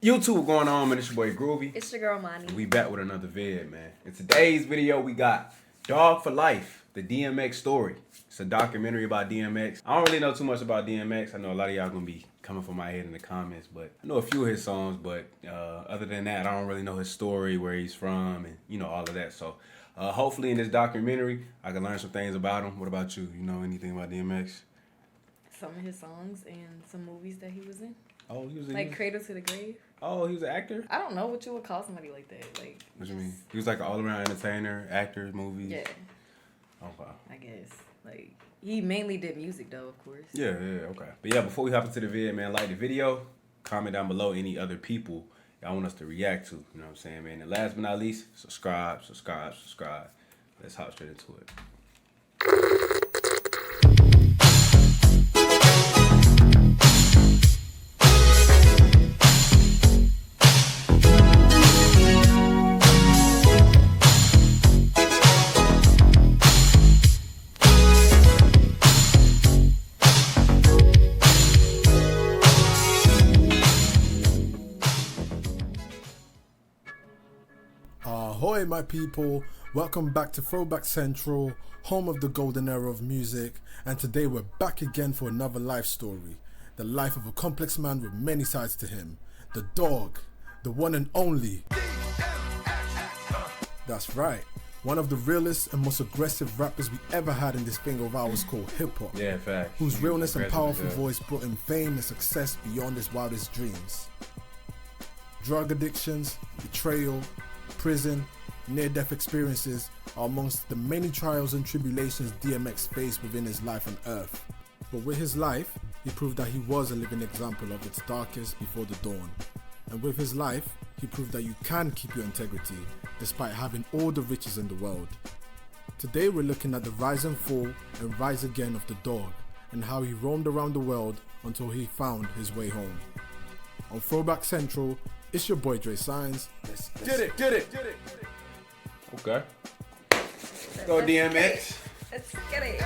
YouTube, what's going on, man? It's your boy Groovy. It's your girl Mani. We back with another vid, man. In today's video, we got Dog for Life, the DMX story. It's a documentary about DMX. I don't really know too much about DMX. I know a lot of y'all gonna be coming for my head in the comments, but I know a few of his songs, but other than that, I don't really know his story, where he's from, and you know, all of that. So hopefully in this documentary, I can learn some things about him. What about you? You know anything about DMX? Some of his songs and some movies that he was in. Oh, he was in like Cradle to the Grave. Oh, he was an actor? I don't know what you would call somebody like that. Like, what you mean? He was like an all-around entertainer, actor, movies? Yeah. Oh, wow. I guess. Like, he mainly did music, though, of course. Yeah, okay. But yeah, before we hop into the vid, man, like the video, comment down below any other people y'all want us to react to. You know what I'm saying, man? And last but not least, subscribe. Let's hop straight into it. Ahoy my people, welcome back to Throwback Central, home of the golden era of music, and today we're back again for another life story, the life of a complex man with many sides to him, the dog, the one and only. That's right, one of the realest and most aggressive rappers we ever had in this thing of ours called hip-hop. Yeah, fact. Whose realness and powerful voice brought him fame and success beyond his wildest dreams. Drug addictions, betrayal, prison, near-death experiences are amongst the many trials and tribulations DMX faced within his life on Earth. But with his life, he proved that he was a living example of its darkest before the dawn. And with his life, he proved that you can keep your integrity despite having all the riches in the world. Today we're looking at the rise and fall and rise again of the dog and how he roamed around the world until he found his way home. On Throwback Central, it's your boy Dre Signs. Get it. Okay. Go DMX. Let's get it.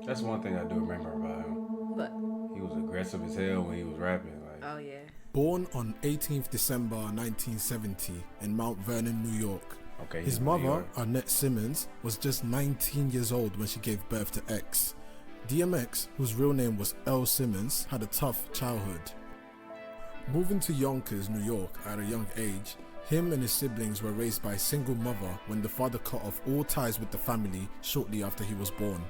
That's one thing I do remember about him. What? He was aggressive as hell when he was rapping. Like, Oh, yeah. Born on 18th December 1970 in Mount Vernon, New York. Okay. His he's from New mother, York. Annette Simmons, was just 19 years old when she gave birth to X. DMX, whose real name was Earl Simmons, had a tough childhood. Moving to Yonkers, New York at a young age, him and his siblings were raised by a single mother when the father cut off all ties with the family shortly after he was born.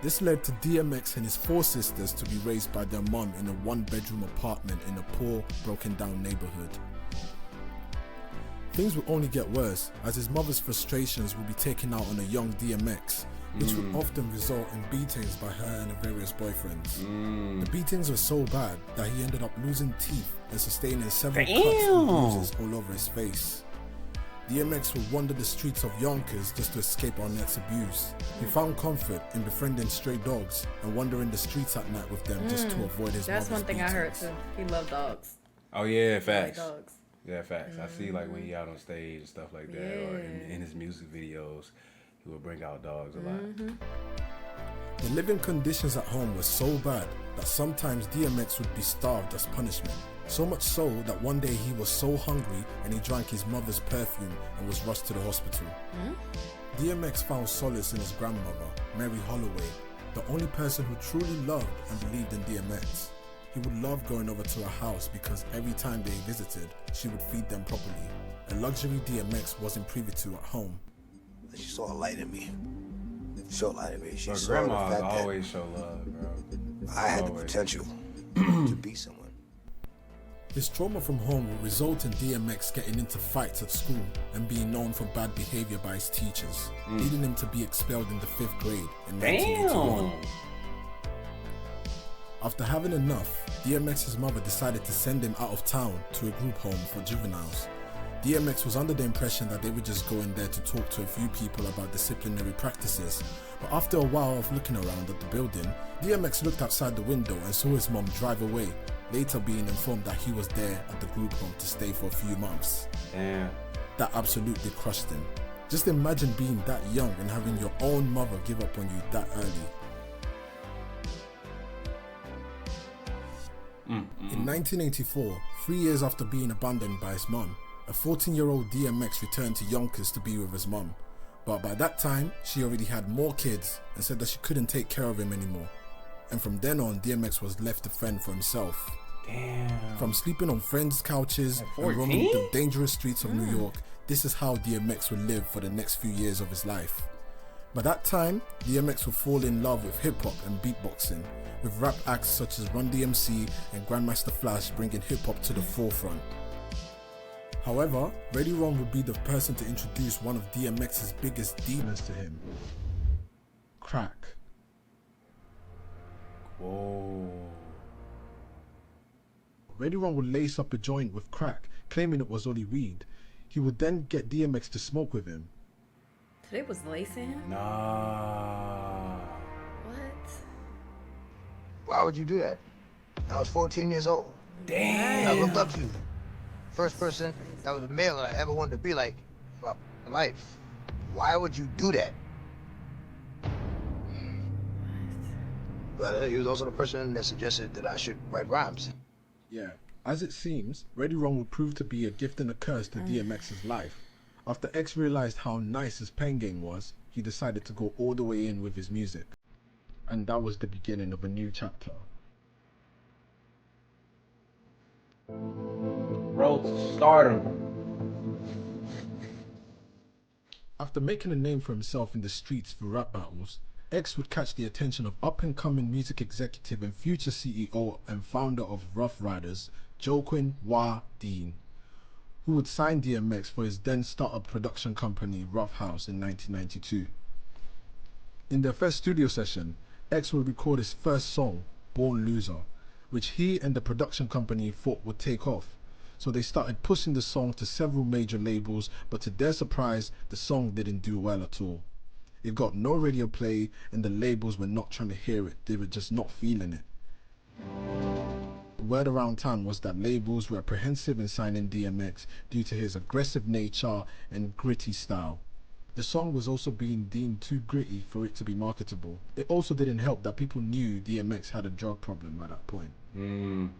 This led to DMX and his four sisters to be raised by their mum in a one-bedroom apartment in a poor, broken-down neighborhood. Things would only get worse as his mother's frustrations would be taken out on a young DMX, which would often result in beatings by her and her various boyfriends. The beatings were so bad that he ended up losing teeth and sustaining several cuts and bruises all over his face. DMX would wander the streets of Yonkers just to escape Arnett's abuse. He found comfort in befriending stray dogs and wandering the streets at night with them just to avoid his That's mother's one thing I heard, beatings. too. He loved dogs. Oh yeah, He liked facts. dogs. Yeah, facts. I see like when he out on stage and stuff like that, or in his music videos, he would bring out dogs a lot. The living conditions at home were so bad that sometimes DMX would be starved as punishment. So much so that one day he was so hungry and he drank his mother's perfume and was rushed to the hospital. DMX found solace in his grandmother, Mary Holloway, the only person who truly loved and believed in DMX. He would love going over to her house because every time they visited, she would feed them properly, a luxury DMX wasn't privy to at home. She saw a light in me. She light in me. She But saw grandmas the fact always show love, bro. that I had the always. potential to be someone. His trauma from home would result in DMX getting into fights at school and being known for bad behavior by his teachers, leading him to be expelled in the 5th grade in 1981. After having enough, DMX's mother decided to send him out of town to a group home for juveniles. DMX was under the impression that they would just go in there to talk to a few people about disciplinary practices, but after a while of looking around at the building, DMX looked outside the window and saw his mom drive away, later being informed that he was there at the group home to stay for a few months. Damn. That absolutely crushed him. Just imagine being that young and having your own mother give up on you that early. In 1984, 3 years after being abandoned by his mum, a 14-year-old DMX returned to Yonkers to be with his mum. But by that time, she already had more kids and said that she couldn't take care of him anymore. And from then on, DMX was left to fend for himself. Damn. From sleeping on friends' couches and roaming the dangerous streets of New York, this is how DMX would live for the next few years of his life. By that time, DMX would fall in love with hip-hop and beatboxing, with rap acts such as Run DMC and Grandmaster Flash bringing hip-hop to the forefront. However, Ready Wrong would be the person to introduce one of DMX's biggest demons to him: crack. Whoa. Ready Wrong would lace up a joint with crack, claiming it was only weed. He would then get DMX to smoke with him. So they was lacing him? Nah. What? Why would you do that? I was 14 years old. Damn. I looked up to you. First person that was a male I ever wanted to be like throughout my life. Why would you do that? But he was also the person that suggested that I should write rhymes. Yeah, as it seems, Ready Wrong would prove to be a gift and a curse to DMX's life. After X realized how nice his pen game was, he decided to go all the way in with his music. And that was the beginning of a new chapter. Road to stardom. After making a name for himself in the streets through rap battles, X would catch the attention of up-and-coming music executive and future CEO and founder of Rough Riders, Joaquin Wah Dean, who would sign DMX for his then startup production company Rough House in 1992. In their first studio session, X would record his first song, Born Loser, which he and the production company thought would take off. So they started pushing the song to several major labels, but to their surprise, the song didn't do well at all. It got no radio play and the labels were not trying to hear it, they were just not feeling it. The word around town was that labels were apprehensive in signing DMX due to his aggressive nature and gritty style. The song was also being deemed too gritty for it to be marketable. It also didn't help that people knew DMX had a drug problem at that point. Damn.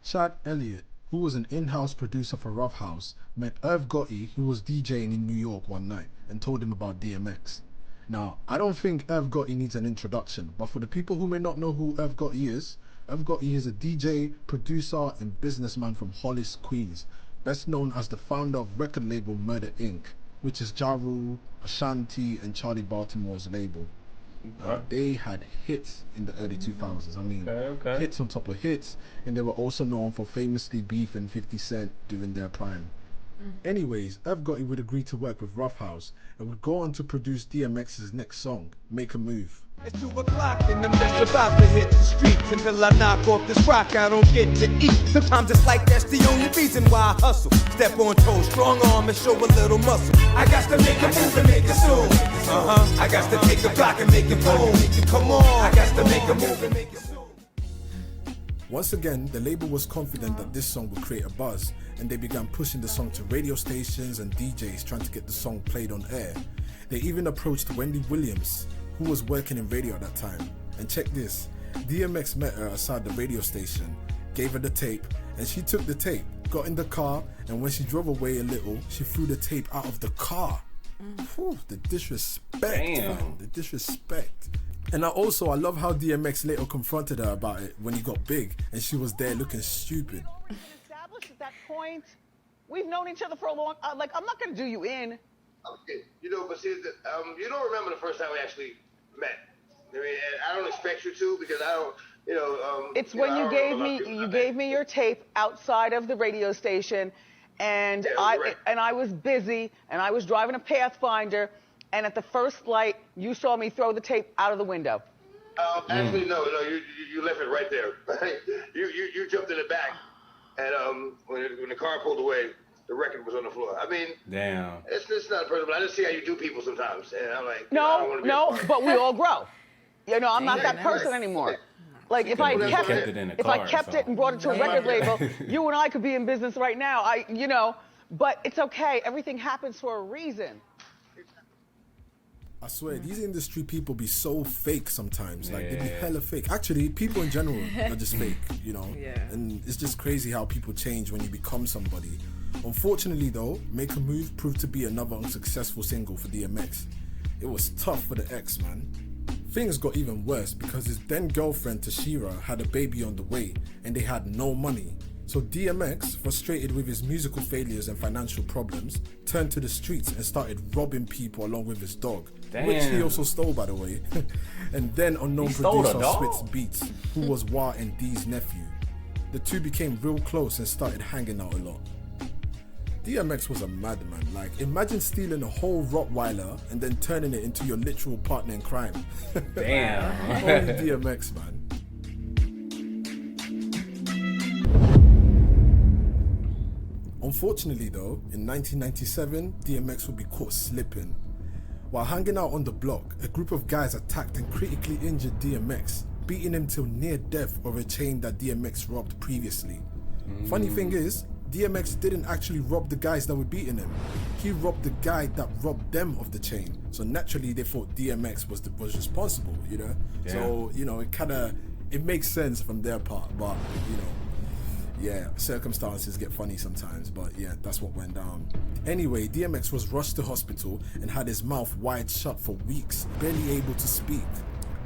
Chad Elliott, who was an in-house producer for Rough House, met Irv Gotti, who was DJing in New York one night, and told him about DMX. Now, I don't think Irv Gotti needs an introduction, but for the people who may not know who Irv Gotti is a DJ, producer, and businessman from Hollis, Queens, best known as the founder of record label Murder Inc., which is Ja Rule, Ashanti, and Charlie Baltimore's label. They had hits in the early 2000s. I mean, hits on top of hits, and they were also known for famously beefing 50 Cent during their prime. Anyways, Irv Gotti would agree to work with Rough House and would go on to produce DMX's next song, Make a Move. It's 2 o'clock and I'm just about to hit the streets. Until I knock off this rock, I don't get to eat. Sometimes it's like that's the only reason why I hustle. Step on toes, strong arm and show a little muscle. I got to make a move and make it soon. I got to take a block and make it boom. Come on, I got to make a move and make it soon. Once again, the label was confident that this song would create a buzz, and they began pushing the song to radio stations and DJs trying to get the song played on air. They even approached Wendy Williams, who was working in radio at that time. And check this, DMX met her outside the radio station, gave her the tape, and she took the tape, got in the car, and when she drove away a little, she threw the tape out of the car. Whew, the disrespect, man, the disrespect. And I love how DMX later confronted her about it when he got big, and she was there looking stupid. Established at that point, we've known each other for a long, I'm not gonna do you in. Okay, but see, you don't remember the first time we actually met. I mean, and I don't expect you to because I don't, It's when you gave me your tape outside of the radio station, and yeah, I was busy, and I was driving a Pathfinder, and at the first light, you saw me throw the tape out of the window. Actually, no, you left it right there. You jumped in the back, and when the car pulled away, the record was on the floor. I mean, damn. It's not personal, but I just see how you do people sometimes, and I'm like, no, but we all grow. I'm not that person anymore. Like if I kept it and brought it to a record label, you and I could be in business right now. But it's okay. Everything happens for a reason. I swear, these industry people be so fake sometimes. Like, they be hella fake. Actually, people in general are just fake, you know? Yeah. And it's just crazy how people change when you become somebody. Unfortunately, though, Make a Move proved to be another unsuccessful single for DMX. It was tough for the ex, man. Things got even worse because his then girlfriend, Tashira, had a baby on the way and they had no money. So DMX, frustrated with his musical failures and financial problems, turned to the streets and started robbing people along with his dog. Damn. Which he also stole, by the way. And then unknown producer Spitz Beats, who was Wah and D's nephew. The two became real close and started hanging out a lot. DMX was a madman. Like, imagine stealing a whole Rottweiler and then turning it into your literal partner in crime. Damn. Only DMX, man. Unfortunately though, in 1997, DMX would be caught slipping. While hanging out on the block, a group of guys attacked and critically injured DMX, beating him till near death over a chain that DMX robbed previously. Funny thing is, DMX didn't actually rob the guys that were beating him. He robbed the guy that robbed them of the chain. So naturally they thought DMX was responsible, you know? Yeah. So, you know, it makes sense from their part, but, you know, yeah, circumstances get funny sometimes, but yeah, that's what went down. Anyway, DMX was rushed to hospital and had his mouth wide shut for weeks, barely able to speak.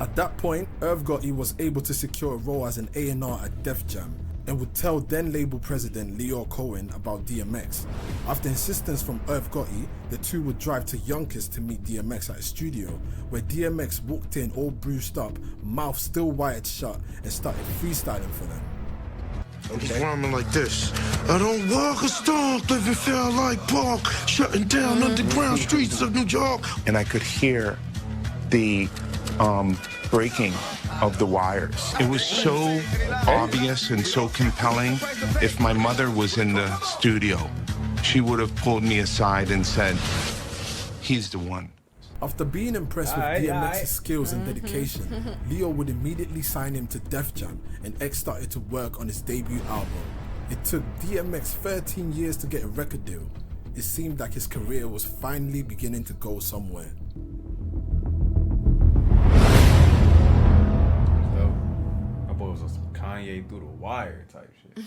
At that point, Irv Gotti was able to secure a role as an A&R at Def Jam and would tell then label president Lyor Cohen about DMX. After insistence from Irv Gotti, the two would drive to Yonkers to meet DMX at a studio, where DMX walked in all bruised up, mouth still wired shut, and started freestyling for them. Okay. Rhyming like this. I don't walk a stalk, living feel like park, shutting down underground streets of New York. And I could hear the breaking of the wires. It was so obvious and so compelling. If my mother was in the studio, she would have pulled me aside and said, he's the one. After being impressed with DMX's skills and dedication, Leo would immediately sign him to Def Jam, and X started to work on his debut album. It took DMX 13 years to get a record deal. It seemed like his career was finally beginning to go somewhere. So, I thought it was some Kanye through the wire type shit.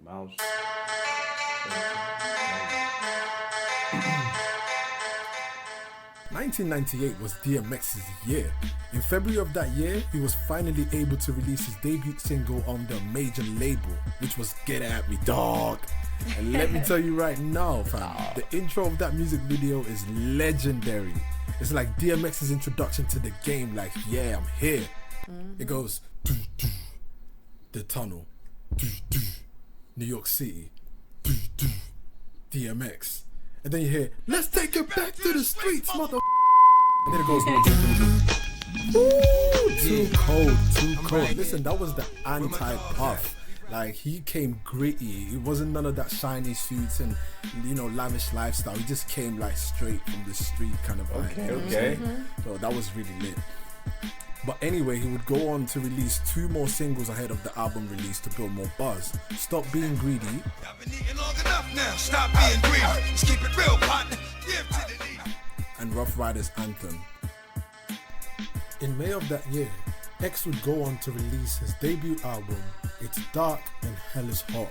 Mouse. 1998 was DMX's year. In February of that year, he was finally able to release his debut single on the major label, which was Get At Me Dog. And let me tell you right now, fam, the intro of that music video is legendary. It's like DMX's introduction to the game, like, yeah, I'm here. It goes, doo, doo, the tunnel, doo, doo, New York City, doo, doo, DMX. And then you hear, let's take it back to the streets, mother. And then it goes, ooh, too cold, too cold. Listen, that was the anti-Puff. Like, he came gritty. It wasn't none of that shiny suits and, you know, lavish lifestyle. He just came like straight from the street kind of vibe. Okay. So that was really lit. But anyway, he would go on to release 2 more singles ahead of the album release to build more buzz. Stop Being Greedy. I've been eating long enough now. Stop being greedy. Let's keep it real, partner. Give to the needy. And Rough Riders Anthem. In May of that year, X would go on to release his debut album, It's Dark and Hell is Hot,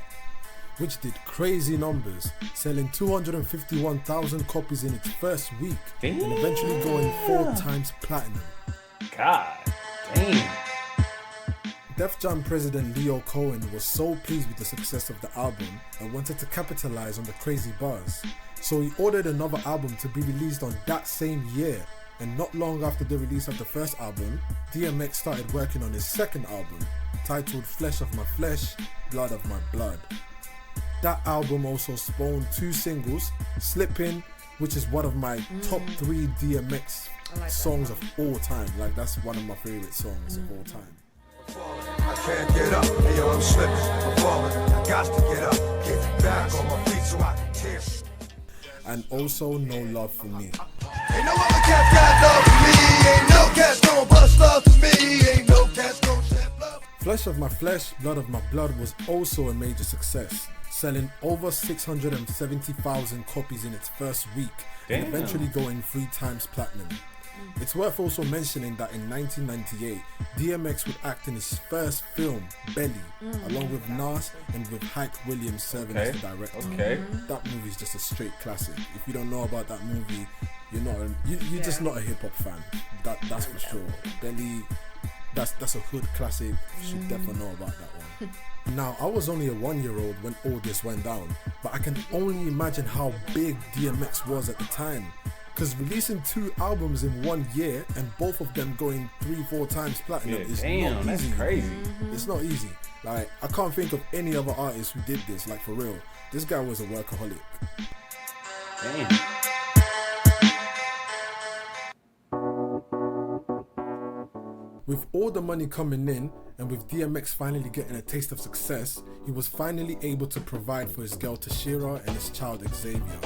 which did crazy numbers, selling 251,000 copies in its first week, and eventually going 4 times platinum. God damn. Def Jam president Lyor Cohen was so pleased with the success of the album and wanted to capitalize on the crazy buzz. So he ordered another album to be released on that same year. And not long after the release of the first album, DMX started working on his second album, titled Flesh of My Flesh, Blood of My Blood. That album also spawned 2 singles, Slippin', which is one of my top 3 DMX songs of all time. Like, that's one of my favorite songs of all time. I can't get up, hey yo, I'm slipping, I'm falling. I got to get up, get back on my feet so I can tear. And also No Love For Me. Ain't no other cat got love for me. Ain't no cat gon' bust love to me. Ain't no cat gon' shed love. Flesh of My Flesh, Blood of My Blood was also a major success, selling over 670,000 copies in its first week and eventually going 3 times platinum. It's worth also mentioning that in 1998, DMX would act in his first film, Belly, along with Nas and with Hype Williams serving as the director. That movie is just a straight classic. If you don't know about that movie, you're just not a hip hop fan. That's for sure. Belly, that's a hood classic. You should definitely know about that one. Now, I was only a 1-year-old when all this went down, but I can only imagine how big DMX was at the time. Because releasing 2 albums in 1 year and both of them going 3-4 times platinum is not easy. That's crazy. It's not easy. Like, I can't think of any other artist who did this, like, for real. This guy was a workaholic. Damn. With all the money coming in, and with DMX finally getting a taste of success, he was finally able to provide for his girl Tashira and his child Xavier.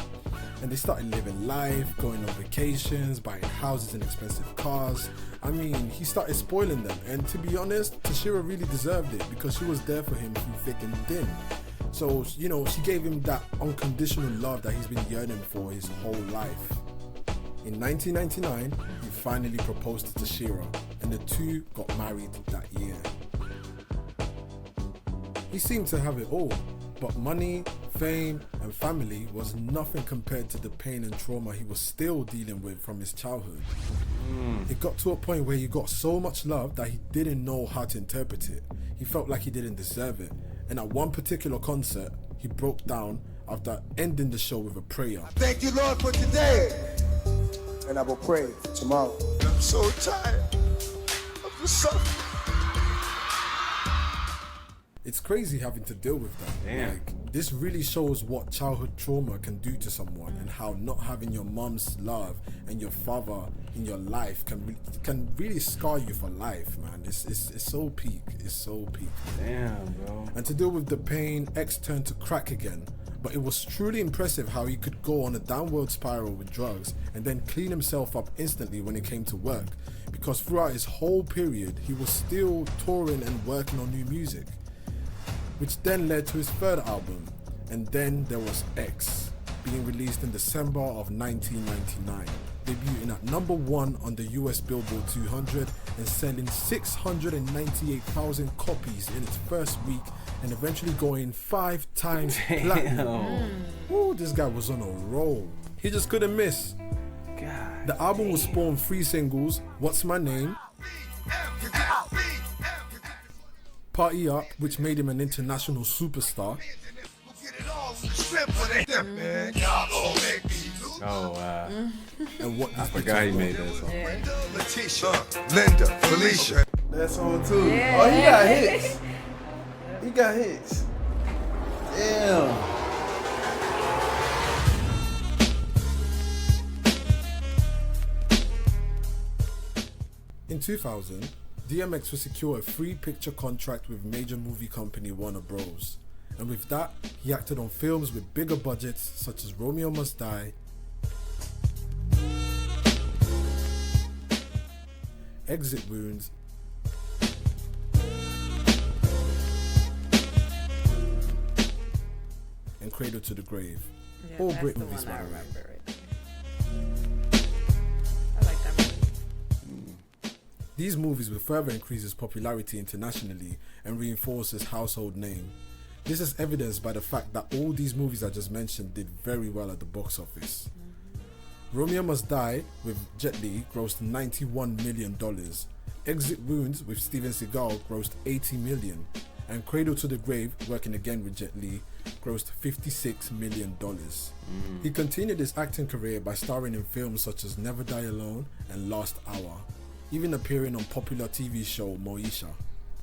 And they started living life, going on vacations, buying houses and expensive cars. I mean, he started spoiling them, and to be honest, Tashira really deserved it because she was there for him through thick and thin. So, you know, she gave him that unconditional love that he's been yearning for his whole life. In 1999, he finally proposed to Tashira, and the two got married that year. He seemed to have it all, but money, fame, and family was nothing compared to the pain and trauma he was still dealing with from his childhood. It got to a point where he got so much love that he didn't know how to interpret it. He felt like he didn't deserve it, and at one particular concert, he broke down after ending the show with a prayer. Thank you, Lord, for today, and I will pray for tomorrow. I'm so tired of the suffering. It's crazy having to deal with that. Damn. Like, this really shows what childhood trauma can do to someone, and how not having your mom's love and your father in your life can really scar you for life, man. It's so peak. It's so peak. Damn, bro. And to deal with the pain, X turned to crack again. But it was truly impressive how he could go on a downward spiral with drugs and then clean himself up instantly when it came to work, because throughout his whole period, he was still touring and working on new music, which then led to his third album. And then there was X, being released in December of 1999, debuting at #1 on the US Billboard 200 and selling 698,000 copies in its first week, and eventually going 5 times platinum. Ooh, this guy was on a roll. He just couldn't miss. God. The album will spawn 3 singles: What's My Name, Party Up, which made him an international superstar, Oh, wow. and What I forgot he made that song. Linda, Felicia. That song too. Yeah. Oh, he got hits. He got hits. Damn. In 2000, DMX would secure a 3-picture contract with major movie company Warner Bros. And with that, he acted on films with bigger budgets such as Romeo Must Die, Exit Wounds, and Cradle to the Grave. Yeah, All that's great the movies, one by I the way. remember it. I like that movie. These movies will further increase his popularity internationally and reinforce his household name. This is evidenced by the fact that all these movies I just mentioned did very well at the box office. Romeo Must Die with Jet Li grossed $91 million. Exit Wounds with Steven Seagal grossed $80 million. And Cradle to the Grave, working again with Jet Li, grossed $56 million. He continued his acting career by starring in films such as Never Die Alone and Last Hour, even appearing on popular TV show Moesha.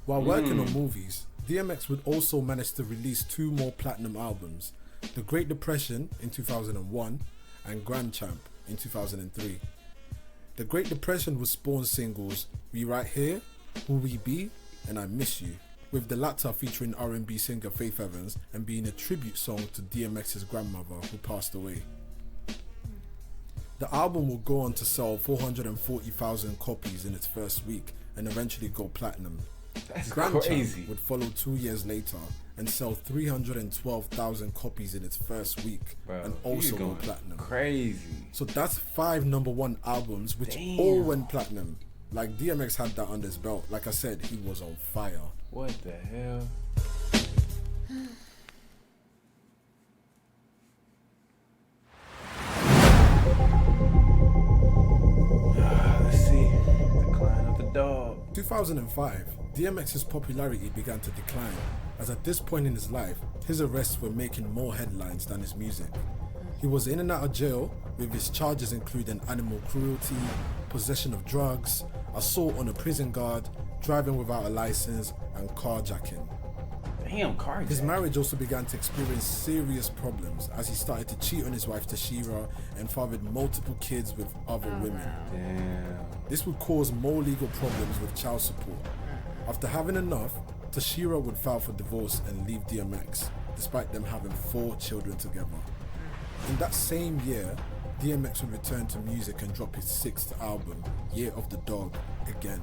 While working on movies, DMX would also manage to release 2 more platinum albums, The Great Depression in 2001 and Grand Champ in 2003. The Great Depression would spawn singles We Right Here, Who We Be, and I Miss You, with the latter featuring R&B singer Faith Evans and being a tribute song to DMX's grandmother who passed away. The album will go on to sell 440,000 copies in its first week and eventually go platinum. That's Grandchild crazy. would follow 2 years later and sell 312,000 copies in its first week, Bro, and he's also go going platinum. Crazy. So that's 5 #1 albums, which all went platinum. Like, DMX had that under his belt. Like I said, he was on fire. What the hell? Let's see. Decline of the dog. 2005, DMX's popularity began to decline, as at this point in his life, his arrests were making more headlines than his music. He was in and out of jail, with his charges including animal cruelty, possession of drugs, assault on a prison guard, driving without a license, and carjacking. Damn, carjacking. His marriage also began to experience serious problems as he started to cheat on his wife Tashira and fathered multiple kids with other women. Damn. This would cause more legal problems with child support. After having enough, Tashira would file for divorce and leave DMX, despite them having 4 children together. In that same year, DMX would return to music and drop his 6th album, Year of the Dog, again.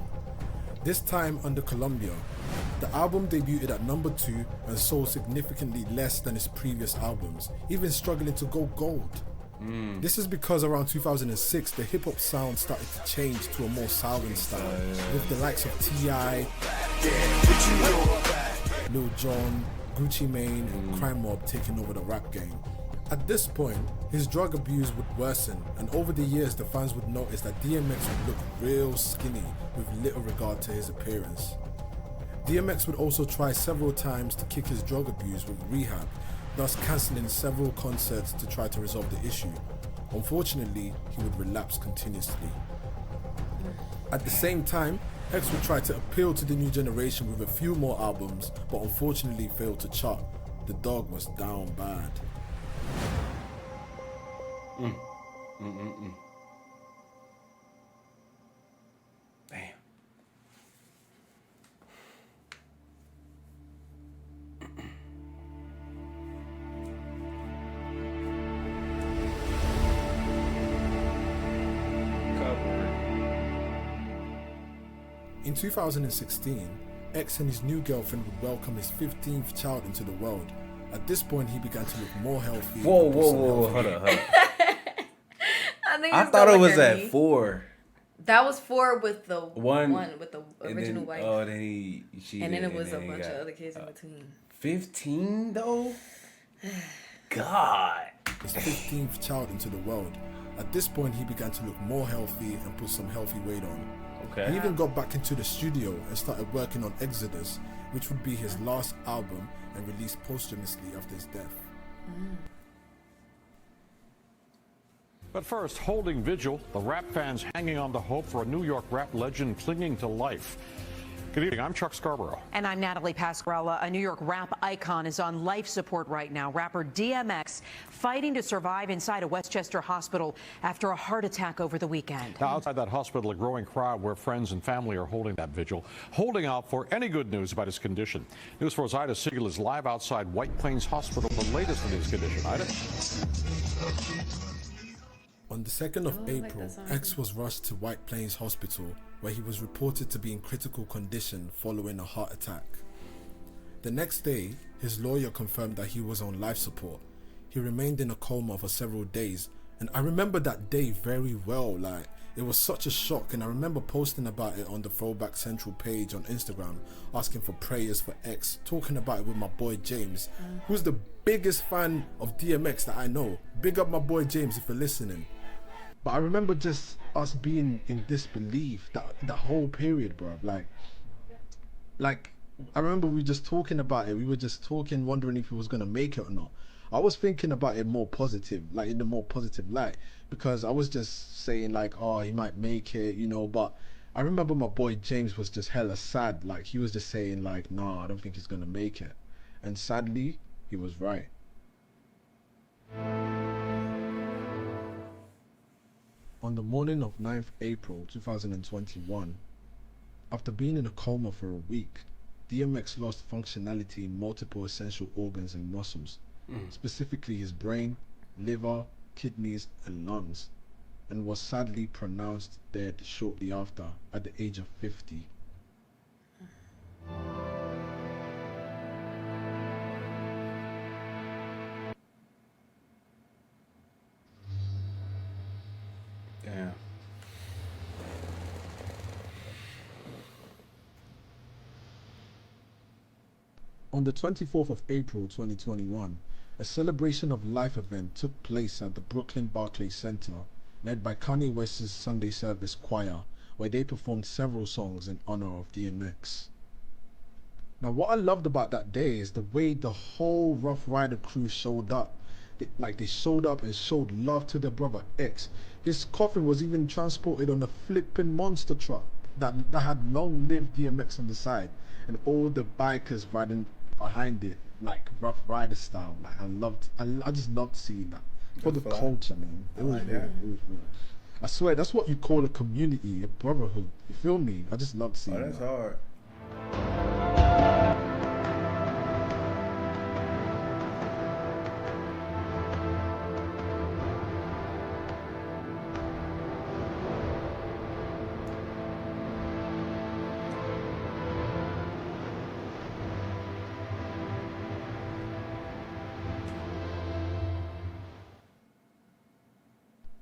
This time under Columbia. The album debuted at #2 and sold significantly less than his previous albums, even struggling to go gold. This is because around 2006, the hip-hop sound started to change to a more southern style, with the likes of T.I., Lil Jon, Gucci Mane, and Crime Mob taking over the rap game. At this point, his drug abuse would worsen, and over the years the fans would notice that DMX would look real skinny with little regard to his appearance. DMX would also try several times to kick his drug abuse with rehab, thus cancelling several concerts to try to resolve the issue. Unfortunately, he would relapse continuously. At the same time, X would try to appeal to the new generation with a few more albums, but unfortunately failed to chart. The dog was down bad. Damn. In 2016, X and his new girlfriend would welcome his 15th child into the world. At this point, he began to look more healthy. Whoa. Hold up. think I it's thought gonna it was look at me. 4. That was 4 with the one with the original then, wife. Oh, then he cheated. And then it was a then bunch got, of other kids in between. 15 though? God. His 15th child into the world. At this point, he began to look more healthy and put some healthy weight on. Okay. He even got back into the studio and started working on Exodus, which would be his last album and released posthumously after his death. But first, holding vigil, the rap fans hanging on to hope for a New York rap legend clinging to life. Good evening, I'm Chuck Scarborough. And I'm Natalie Pasquarella. A New York rap icon is on life support right now. Rapper DMX fighting to survive inside a Westchester hospital after a heart attack over the weekend. Now, outside that hospital, a growing crowd where friends and family are holding that vigil, holding out for any good news about his condition. News 4's Ida Siegel is live outside White Plains Hospital, the latest in his condition. Ida? On the 2nd of April, X was rushed to White Plains Hospital, where he was reported to be in critical condition following a heart attack. The next day, his lawyer confirmed that he was on life support. He remained in a coma for several days, and I remember that day very well. Like, it was such a shock, and I remember posting about it on the Throwback Central page on Instagram, asking for prayers for X, talking about it with my boy James, who's the biggest fan of DMX that I know. Big up my boy James if you're listening. But I remember just us being in disbelief that whole period, bro. Like I remember we just talking about it. We were just talking, wondering if he was gonna make it or not. I was thinking about it more positive, like in the more positive light, because I was just saying like, oh, he might make it, you know. But I remember my boy James was just hella sad. Like, he was just saying like, no, I don't think he's gonna make it. And sadly, he was right. On the morning of 9th April 2021, after being in a coma for a week, DMX lost functionality in multiple essential organs and muscles, specifically his brain, liver, kidneys, and lungs, and was sadly pronounced dead shortly after at the age of 50. On the 24th of April 2021, a celebration of life event took place at the Brooklyn Barclays Center, led by Kanye West's Sunday Service Choir, where they performed several songs in honor of DMX. Now, what I loved about that day is the way the whole Rough Rider crew showed up. They showed up and showed love to their brother X. His coffin was even transported on a flipping monster truck that had long lived DMX on the side, and all the bikers riding behind it, like Rough Rider style. Like I just loved seeing that for the culture, man. It was real. It was real. I swear, that's what you call a community, a brotherhood. You feel me? I just loved seeing that. That's hard.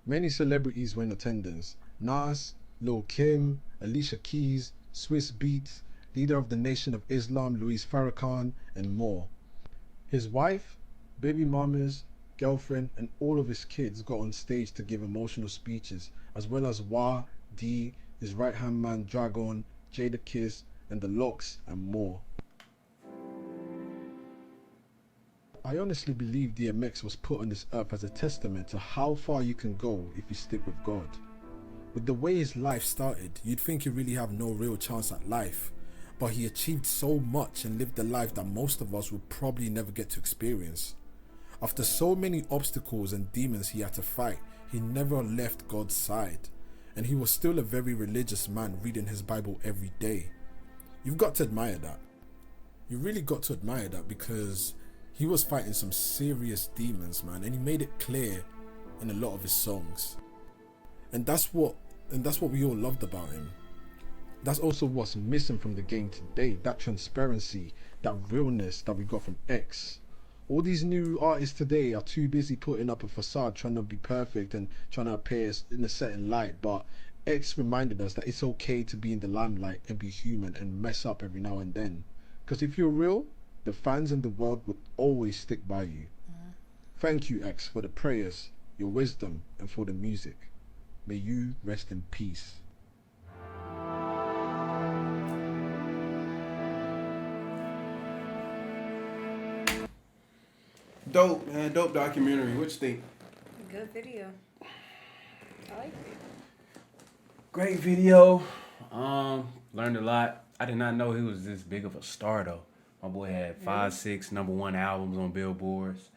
Many celebrities were in attendance. Nas, Lil Kim, Alicia Keys, Swiss Beats, leader of the Nation of Islam, Louis Farrakhan, and more. His wife, baby mamas, girlfriend, and all of his kids got on stage to give emotional speeches, as well as Wah, D, his right-hand man Dragon, Jada Kiss, and the Locks, and more. I honestly believe DMX was put on this earth as a testament to how far you can go if you stick with God. With the way his life started, you'd think he'd really have no real chance at life, but he achieved so much and lived a life that most of us will probably never get to experience. After so many obstacles and demons he had to fight, he never left God's side, and he was still a very religious man reading his Bible every day. You've got to admire that. You really got to admire that, because he was fighting some serious demons, man, and he made it clear in a lot of his songs. And that's what we all loved about him. That's also what's missing from the game today, that transparency, that realness that we got from X. All these new artists today are too busy putting up a facade, trying to be perfect and trying to appear in a certain light, but X reminded us that it's okay to be in the limelight and be human and mess up every now and then. Because if you're real, the fans and the world will always stick by you. Thank you, X, for the prayers, your wisdom, and for the music. May you rest in peace. Dope, man. Dope documentary. What you think? Good video. I like it. Great video. Learned a lot. I did not know he was this big of a star, though. My boy had 5, 6 #1 albums on billboards.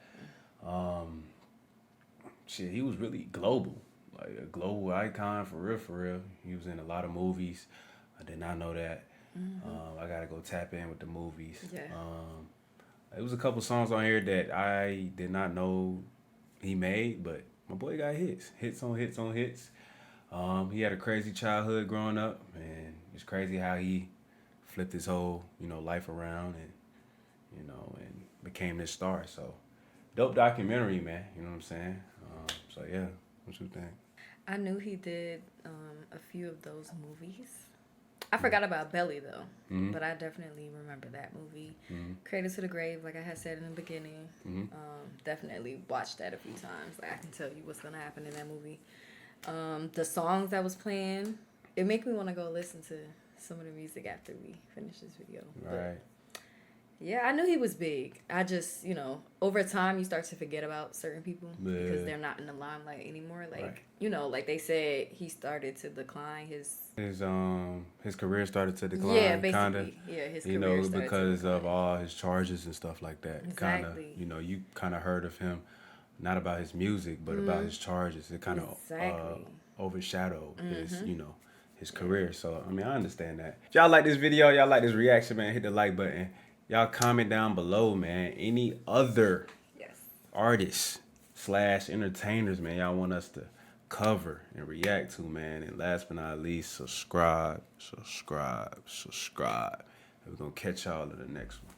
Shit, he was really global, like a global icon for real. He was in a lot of movies. I did not know that. I gotta go tap in with the movies. Yeah. It was a couple songs on here that I did not know he made, but my boy got hits on hits. He had a crazy childhood growing up, and it's crazy how he flipped his whole, life around and, and became this star. So, dope documentary, man. You know what I'm saying? So yeah, what you think? I knew he did a few of those movies. I forgot about Belly though, but I definitely remember that movie. Cradle to the Grave, like I had said in the beginning. Definitely watched that a few times. Like I can tell you what's gonna happen in that movie. The songs that was playing, it make me want to go listen to some of the music after we finish this video. Right. But yeah, I knew he was big. I just, over time you start to forget about certain people because they're not in the limelight anymore. Like, like they said, he started to decline his career started to decline. Yeah, basically. Kinda, yeah, his career started because to of all his charges and stuff like that. Exactly. You kind of heard of him, not about his music, but about his charges. It kind of overshadowed his career. So, I understand that. If y'all like this video, y'all like this reaction, man, hit the like button. Y'all comment down below, man. Any other artists / entertainers, man, y'all want us to cover and react to, man. And last but not least, subscribe. We're going to catch y'all in the next one.